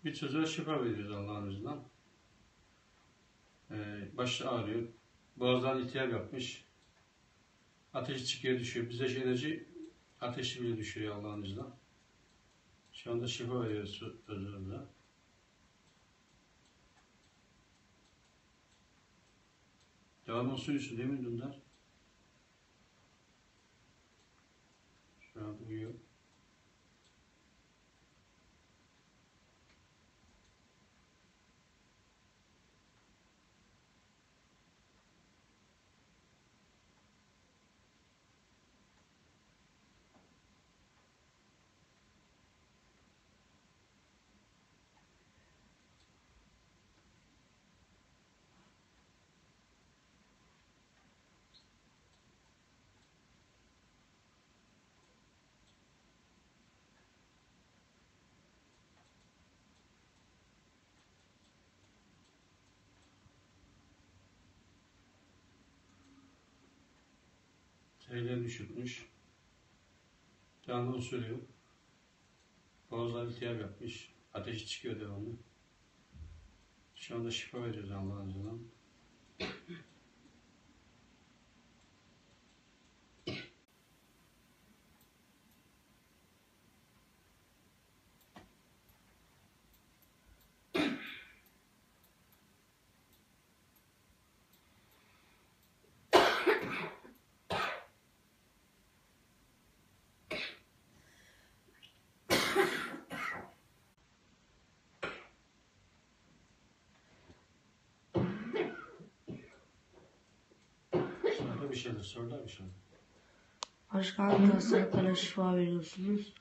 Bir çocuğa şifa veriyoruz Allah'ın izniyle. Başı ağrıyor. Boğazdan iltihap yapmış. Ateşi çıkıyor düşüyor. Bize enerji ateşi bile düşürüyor Allah'ın izniyle. Şu anda şifa veriyoruz çocuğumuza. Devam olsun için değil mi Dündar? Şu an uyuyor. Şeyleri düşürmüş. Canlı sürüyor. Boğazdan iltihap yapmış. Ateşi çıkıyor devamlı. Şu anda şifa veriyoruz Allah'ın izniyle. Sonra bir şeyler sordu bir şey. Başka hangi hastalıklara şifa veriyorsunuz?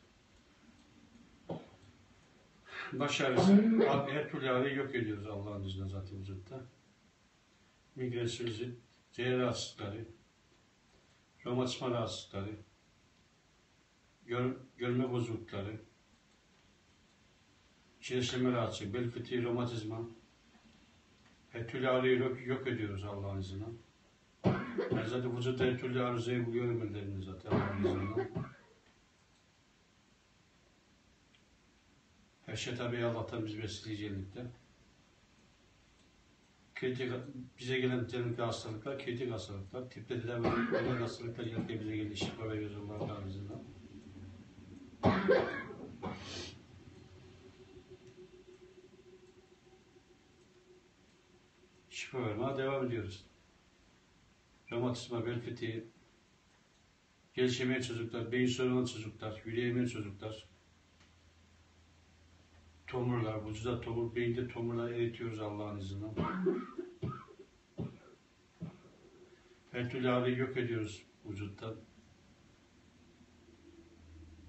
Baş ağrısı, her türlü ağrıyı yok ediyoruz Allah'ın izniyle zaten vücutta. Migren, sinüzit, ciğer rahatsızlıkları, romatizma rahatsızlıkları, görme bozuklukları, şişirme rahatsızlığı, bel fıtığı, romatizma, her türlü ağrıyı yok ediyoruz Allah'ın izniyle. Ben zaten vücutta her türlü arızayı buluyorum ellerimde zaten Allah'ın izniyle. Her şey tabii Allah'tan biz besleyicilikte. Bize gelen tedavi hastalıklar, kritik hastalıklar, tipte tedavi edilen hastalıklar genellikle bize geliyor, şifa veriyoruz Allah'ın izniyle. Şifa vermeye devam ediyoruz. Romatizma, bel fıtığı, gelişemeyen çocuklar, beyin sorunu olan çocuklar, yürüyemeyen çocuklar, tomurlar, vücuda tomur, beyinde tomurlar eritiyoruz Allah'ın izniyle. Her türlü ağrıyı yok ediyoruz vücuttan.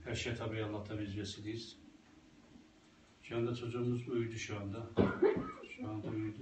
Her şey tabii Allah'tan biz vesileyiz. Şu anda çocuğumuz uyudu şu anda. Şu anda uyudu.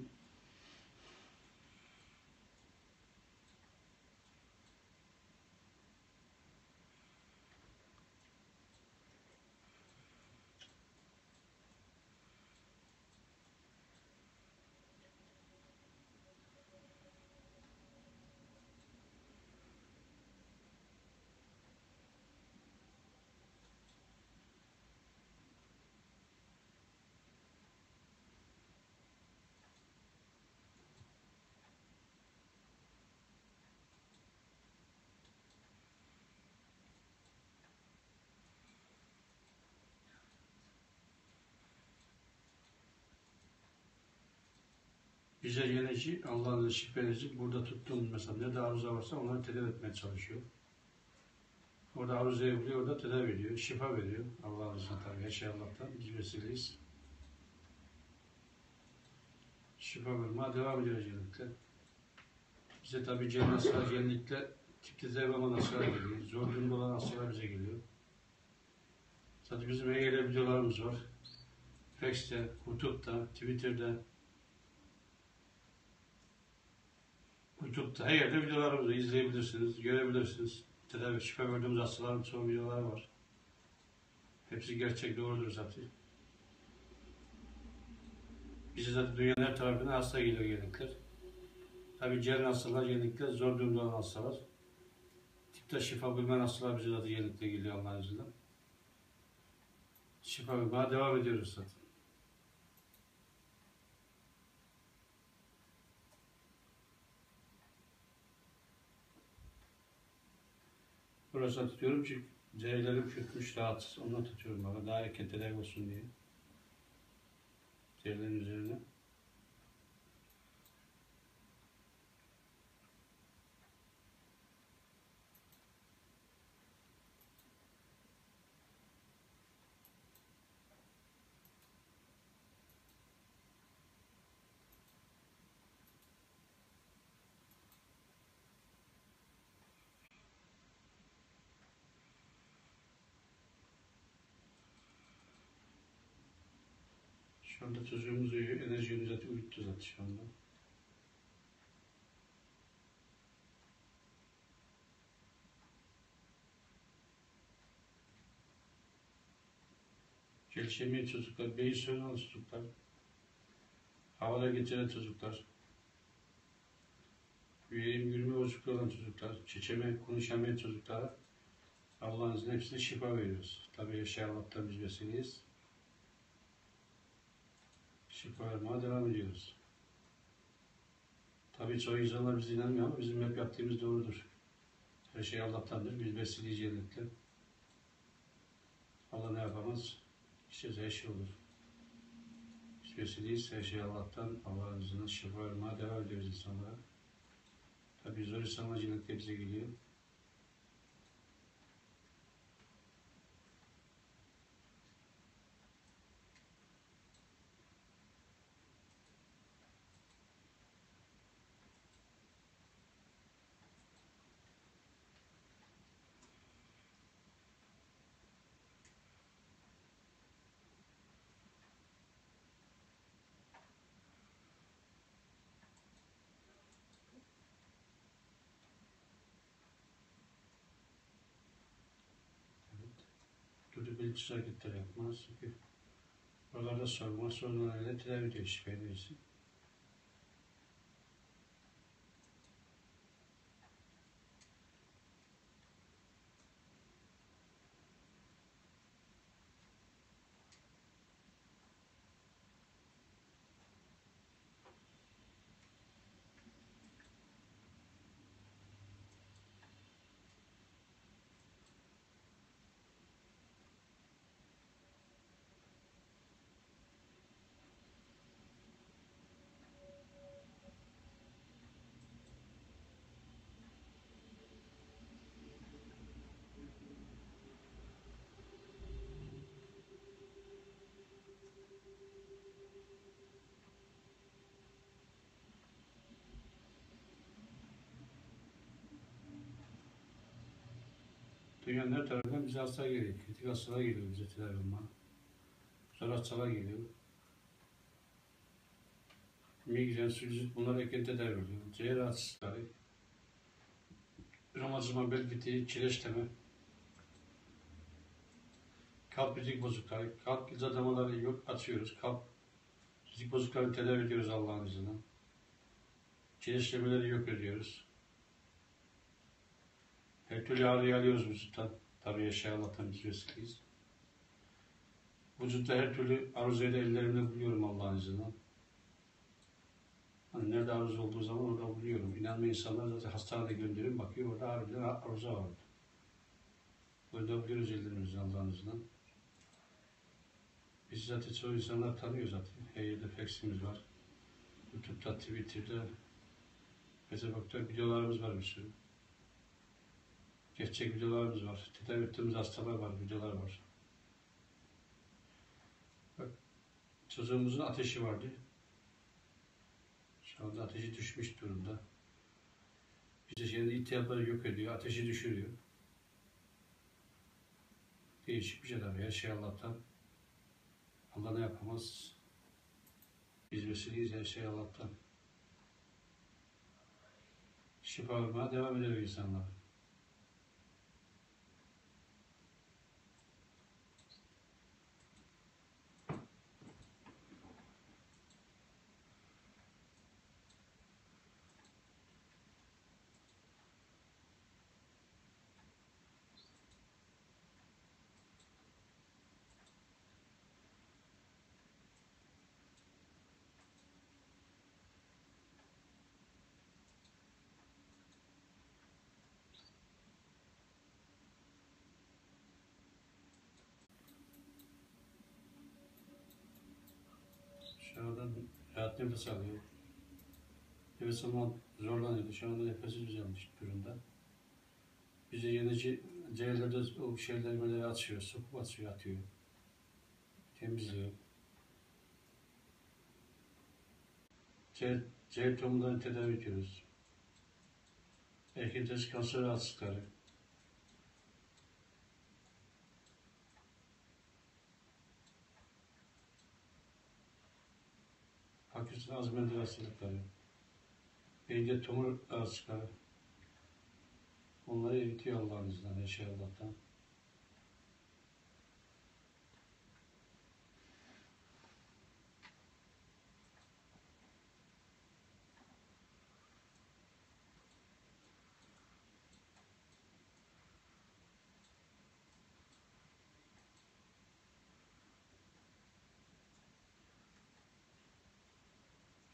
Bize geleci, Allah'ın şifrenizi burada tuttuğumuz mesela ne de arıza varsa onları tedavi etmeye çalışıyor. Orada arızayı buluyor, orada tedavi ediyor, şifa veriyor. Allah'ın izniyle tabii, her şey Allah'tan, biz vesileyiz. Şifa vermeye devam ediyoruz genellikle. Bize tabii cennet hastalar genellikle tipte tedavi olan hastalar geliyor. Zor durumda olan hastalar bize geliyor. Zaten bizim EGL videolarımız var. Fax'te, YouTube'da, YouTube'da her yerde videolarımızı izleyebilirsiniz, görebilirsiniz. Tedavi, şifa verdiğimiz hastaların çoğu videoları var. Hepsi gerçek, doğrudur zaten. Bize zaten dünyanın her tarafından hasta geliyor genellikle. Tabii ciğer hastalar genellikle zor durumda olan hastalar. Tipte şifa bulmayan hastalar bize zaten genellikle geliyor Allah'ın izniyle. Şifa bulmaya devam ediyoruz zaten. Burasına tutuyorum çünkü zehirlerim çökmüş, rahatsız. Ondan tutuyorum bana. Daha erken tedavi olsun diye. Zehirlerin üzerine. Şu anda çocuğumuz uyuyor. Enerjimiz zaten uyuttu zaten şu anda. Gelişemeyen çocuklar, beyin sorunu çocuklar, havada geçiren çocuklar, yüreğim yürüme bozukluğu olan çocuklar, çiçeğime konuşamayan çocuklara Allah'ın izniyle hepsine şifa veriyoruz. Tabii yaşayan Allah'tan biz vesileyiz. Şifa vermeye devam ediyoruz. Tabii çoğu insanlar bize inanmıyor ama bizim hep yaptığımız doğrudur. Her şey Allah'tandır. Biz vesileyi cennetle. Allah ne yapamaz? İşte her şey olur. Biz vesileyiz. Her şey Allah'tan. Allah'ın izniyle şifa vermeye devam ediyoruz insanlara. Tabii zor insanlar cennetle bize geliyor. Kötü bilinçsiz hareketler yapmaz. Çünkü oralarda sorma, sorunlarıyla tedavi ediyor şifa ediyorsun. Dünyanın her tarafından bize hastalar geliyor. Kritik hastalar geliyor bize tedavi olmaya. Zor hastalar geliyor. Migren, sinüzit bunlar erken tedavi oluyor. Ciğer rahatsızlıkları, romatizma, bel fıtığı, kireçleme, kalp rizik bozuklukları, kalp yıldızlamaları yok, açıyoruz. Kalp rizik bozukluklarını tedavi ediyoruz Allah'ın izniyle. Kireçlemeleri yok ediyoruz. Her türlü ağrıyı alıyoruz vücuttan. Tabii yaşayan Allah'tan biz vesileyiz. Vücutta her türlü arızayı da ellerimle buluyorum Allah'ın izniyle. Hani nerede arıza olduğu zaman orada buluyorum. İnanmayan insanlar zaten hastanede gönderiyorum. Bakıyor orada harbiden arıza var. Orada buluyoruz ellerimizle Allah'ın izniyle. Biz zaten çoğu insanlar tanıyor zaten. Her yerde faksimiz var. YouTube'da, Twitter'da, Facebook'ta videolarımız var bir sürü. Gerçek videolarımız var. Tedavi ettiğimiz hastalar var, videolar var. Bak, çocuğumuzun ateşi vardı. Şu anda ateşi düşmüş durumda. Bize şimdi iltihapları yok ediyor, ateşi düşürüyor. Değişik bir şey tabii, her şey Allah'tan. Allah ne yapamaz? Biz vesileyiz, her şey Allah'tan. Şifa vermeye devam ediyor insanlar. nefes alıyor. Nefes almak zorlanıyordu. Şu anda nefesi düzelmiş durumda. Bize yenici ciğerlerde o şeyler böyle açıyor, sokup açıyor, atıyor. Temizliyor. Ciğer tohumlarını tedavi ediyoruz. Erkekler kanser rahatsızlıkları. Pakistan azmenli hastalıkları. Beyinde tumor rahatsızlıkları. Onları eritiyor Allah'ın izniyle, Neşe Allah'tan.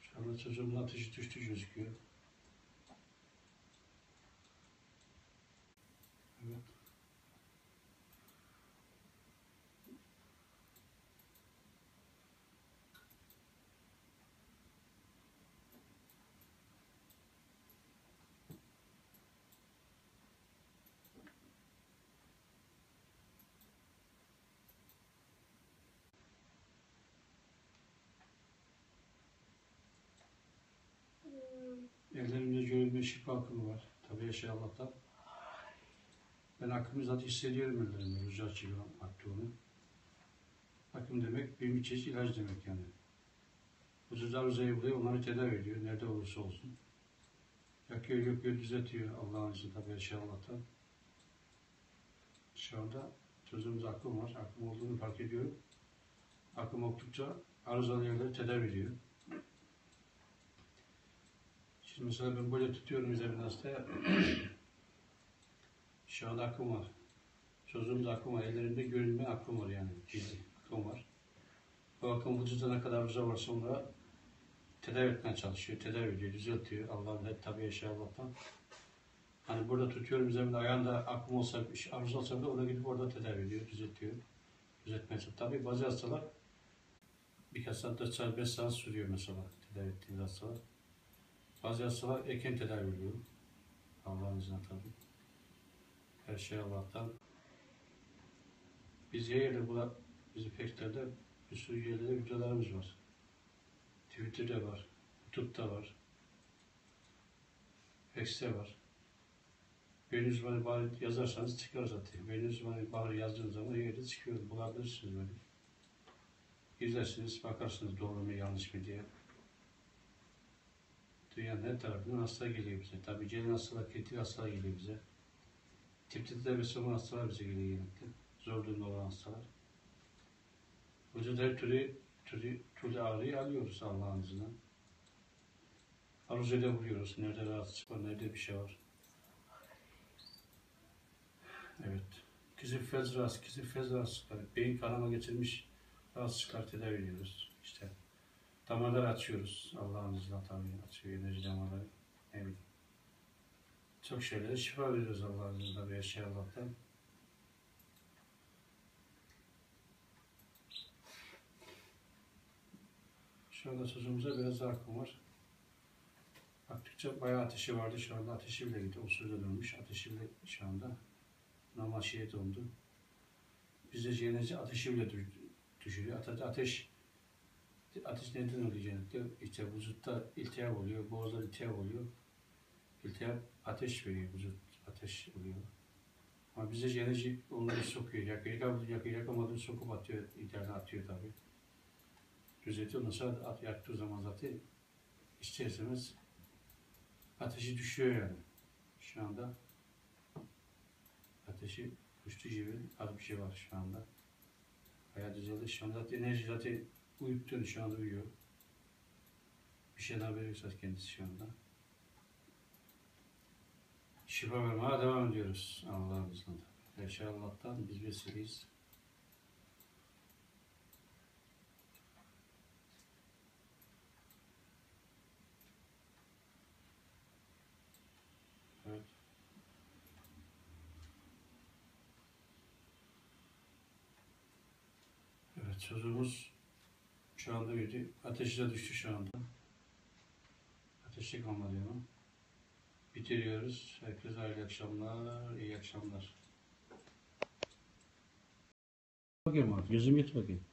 Şu anda çocuğumun ateşi düştü gözüküyor. Evet. Ellerimde görülme şifa akımı var. Tabii Yaşa Allah'tan. Ben akımı zaten hissediyorum ellerimde, rüzgar gibi aktığını. Akım demek bir çeşit ilaç demek yani. Vücutlar zayıflıyor, onları tedavi ediyor, nerede olursa olsun. Yakıyor, yakıyor, düzeltiyor Allah'ın izniyle tabii Yaşa Allah'tan. Şu anda çocuğumuz akım var, akım olduğunu fark ediyorum. Akım oldukça arızalı yerleri tedavi ediyor. Şimdi mesela ben böyle tutuyorum üzerinde hastaya. Şu anda akım var. Çocuğumuz akım var. Ellerinde görünme akım var yani. Ciddi akım var. Bu akım vücuda ne kadar arıza varsa onlara tedavi etmeye çalışıyor. Tedavi ediyor, düzeltiyor. Allah'ın tabi Yaşa Allah'tan. Hani burada tutuyorum üzerinde ayağında akım olsa, arıza olsa bile orada gidip orada tedavi ediyor, düzeltiyor. Düzeltmeye çalışıyor. Tabi bazı hastalar birkaç saat, 4 saat, 5 saat sürüyor mesela tedavi ettiğimiz hastalar. Bazı hastalar erken tedavi ediyor. Allah'ın izniyle tabi. Her şey Allah'tan. Biz yayında burada, bizim peklerde bir sürü yerlerde videolarımız var. Twitter'da var, YouTube'da var, X'te var. Benim uzmanı bari yazarsanız çıkar zaten. Benim uzmanı bari yazdığınız zaman yerde çıkıyor. Bulabilirsiniz böyle. İzlersiniz, bakarsınız doğru mu yanlış mı diye. Dünyanın her tarafından hasta geliyor bize. Tabii gelen hastalar, kritik hastalar geliyor bize. Tip tedavi olan hastalar bize geliyor genellikle. Zor durumda olan hastalar. Vücut her türlü ağrıyı alıyoruz Allah'ın izniyle. Aruzayla vuruyoruz. Nerede rahatsızlık var, nerede bir şey var. Evet. Kizifez rahatsızlıkları, beyin kanama geçirmiş rahatsızlıklar tedavi ediyoruz. İşte damarları açıyoruz. Allah'ın izniyle tabii açıyor enerji damarları. Evet. Çok şeylere şifa veriyoruz Allah'ın izniyle ve şey Allah'tan. Şu anda çocuğumuza biraz daha akım var. Baktıkça bayağı ateşi vardı. Şu anda ateşi bile gitti. O sırada dönmüş. Ateşi bile şu anda normal şeye döndü. Bizde enerji ateşi bile düşürüyor. Ateş neden oluyor genellikle? İşte vücutta iltihap oluyor, boğazda iltihap oluyor. İltihap ateş veriyor, vücut ateş oluyor. Ama bizde enerji onları sokuyor, yakamadığını sokup atıyor, internet atıyor tabii. Düzeltiyor, ondan sonra yaktığı zaman zaten isterseniz ateşi düşüyor yani. Şu anda ateşi düştü gibi az bir şey var şu anda. Bayağı düzeldi. Şu anda enerji zaten uyuttu, şu anda uyuyor. Bir şeyden veriyorsa kendisi şu anda. Şifa vermeye devam ediyoruz Allah'ın izniyle. Yaşa Allah'tan biz vesileyiz. Evet. Evet, çocuğumuz şu anda uyudu. Ateşi de düştü şu anda. Teşekkür ederim. Bitiriyoruz. Herkese hayırlı akşamlar, iyi akşamlar. Bakayım abi, gözüm yut bakayım.